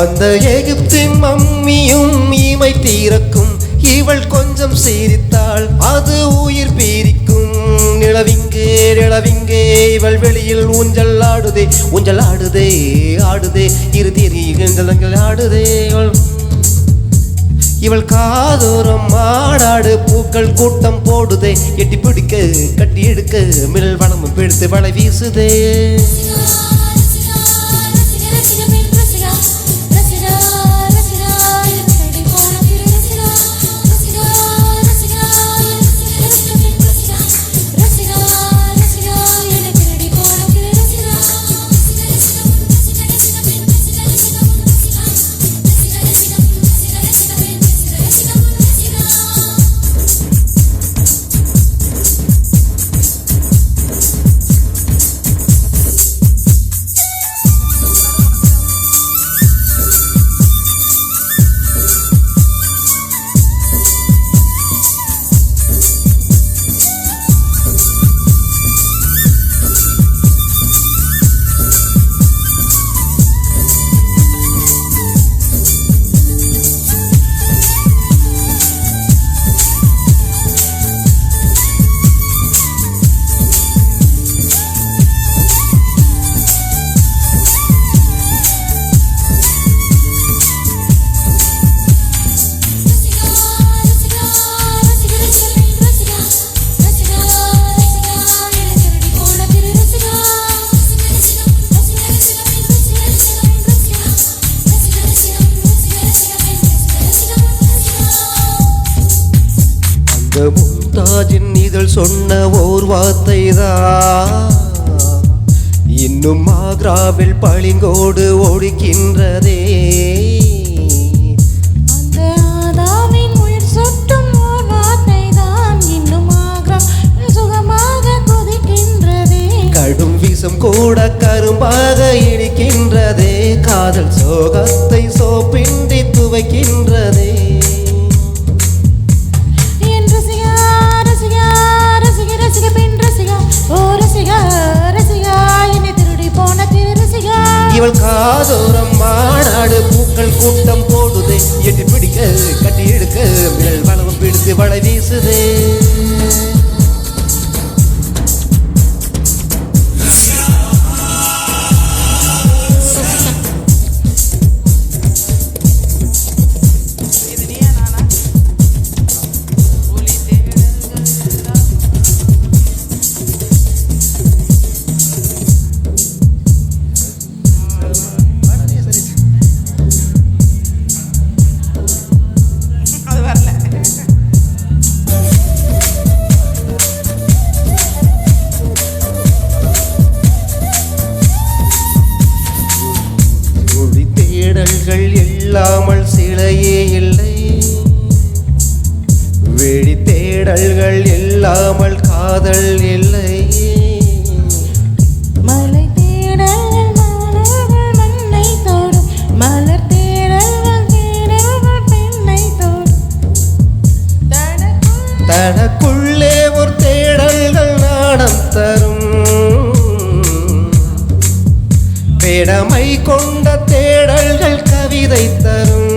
அந்த எகிப்தின் மம்மியும் ஈமை தீரக்கும், இவள் கொஞ்சம் சிரித்தாள் அது உயிர் பீரிக்கும். நிலவிங்கே நிலவிங்கே இவள் வெளியில் ஊஞ்சல் ஆடுதே, ஊஞ்சல் ஆடுதே ஆடுதே இறுதியில் ஆடுதே. இவள் காதோரம் மாடாடு பூக்கள் கூட்டம் போடுதே, எட்டி பிடிக்க கட்டி எடுக்க மில் வனமும் பிடித்து வளை வீசுதே. மும்தாஜின் இதழ் சொன்ன ஓர் வார்த்தைதான் இன்னும் ஆக்ராவில் பளிங்கோடு ஒழிக்கின்றதே. அந்த ஆதாமின் உயிர் சொட்டும் ஓர் வார்த்தைதான் இன்னும் ஆக்ராவில் சுகமாக கொதிக்கின்றதே. கடும் விஷம் கூட கரும்பாக இடிக்கின்றதே, காதல் சோகத்தை சோப்பின்றி துவைக்கின்றதே. இவள் காதோரம் மாநாடு பூக்கள் கூட்டம் போடுதே, எட்டி பிடிக்க கட்டி எடுக்க மிளல் வளவும் பிடித்து வளை வீசுதே. காதல் இல்லையே. மலை தேடல்கள் மாணவர்கள் மண்ணை தோடும், மலர் தேடல்கள் தேடல்கள் பெண்ணை தோடும். தனக்குள்ளே ஒரு தேடல்கள் நாடம் தரும், பேடமை கொண்ட தேடல்கள் கவிதை தரும்.